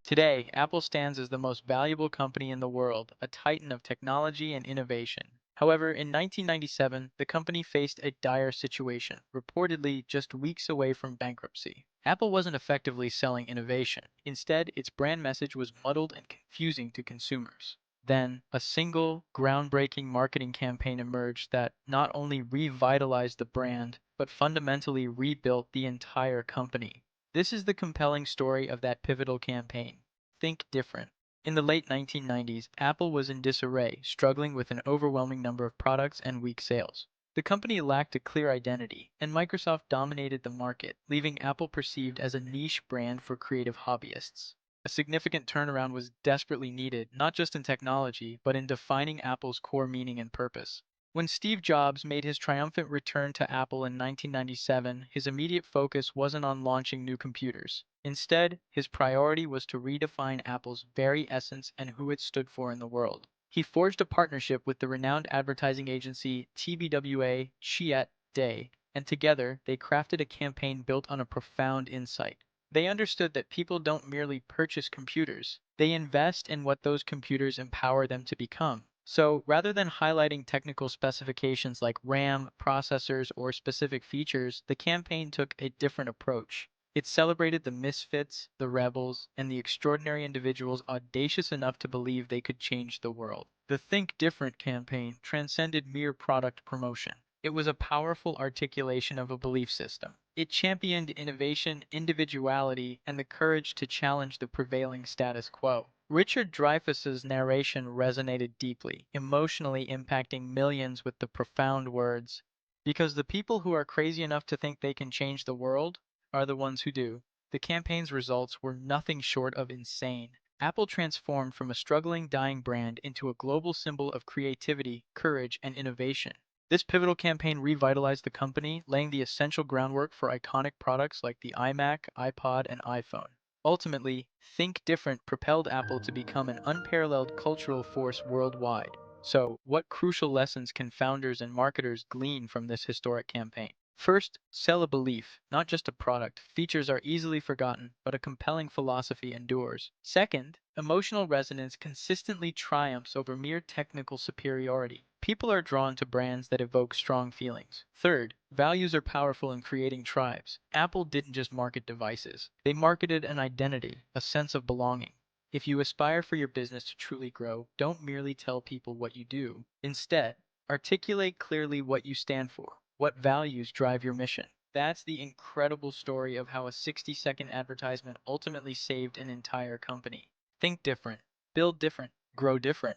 Today, Apple stands as the most valuable company in the world, a titan of technology and innovation. However, in 1997, the company faced a dire situation, reportedly just weeks away from bankruptcy. Apple wasn't effectively selling innovation. Instead, its brand message was muddled and confusing to consumers. Then, a single, groundbreaking marketing campaign emerged that not only revitalized the brand, but fundamentally rebuilt the entire company. This is the compelling story of that pivotal campaign. Think different. In the late 1990s, Apple was in disarray, struggling with an overwhelming number of products and weak sales. The company lacked a clear identity, and Microsoft dominated the market, leaving Apple perceived as a niche brand for creative hobbyists. A significant turnaround was desperately needed, not just in technology, but in defining Apple's core meaning and purpose. When Steve Jobs made his triumphant return to Apple in 1997, his immediate focus wasn't on launching new computers. Instead, his priority was to redefine Apple's very essence and who it stood for in the world. He forged a partnership with the renowned advertising agency TBWA Chiat Day, and together they crafted a campaign built on a profound insight. They understood that people don't merely purchase computers, they invest in what those computers empower them to become. So, rather than highlighting technical specifications like RAM, processors, or specific features, the campaign took a different approach. It celebrated the misfits, the rebels, and the extraordinary individuals audacious enough to believe they could change the world. The Think Different campaign transcended mere product promotion. It was a powerful articulation of a belief system. It championed innovation, individuality, and the courage to challenge the prevailing status quo. Richard Dreyfuss's narration resonated deeply, emotionally impacting millions with the profound words, "Because the people who are crazy enough to think they can change the world are the ones who do." The campaign's results were nothing short of insane. Apple transformed from a struggling, dying brand into a global symbol of creativity, courage, and innovation. This pivotal campaign revitalized the company, laying the essential groundwork for iconic products like the iMac, iPod, and iPhone. Ultimately, Think Different propelled Apple to become an unparalleled cultural force worldwide. So, what crucial lessons can founders and marketers glean from this historic campaign? First, sell a belief, not just a product. Features are easily forgotten, but a compelling philosophy endures. Second, emotional resonance consistently triumphs over mere technical superiority. People are drawn to brands that evoke strong feelings. Third, values are powerful in creating tribes. Apple didn't just market devices, they marketed an identity, a sense of belonging. If you aspire for your business to truly grow, don't merely tell people what you do. Instead, articulate clearly what you stand for, what values drive your mission. That's the incredible story of how a 60-second advertisement ultimately saved an entire company. Think different, build different, grow different.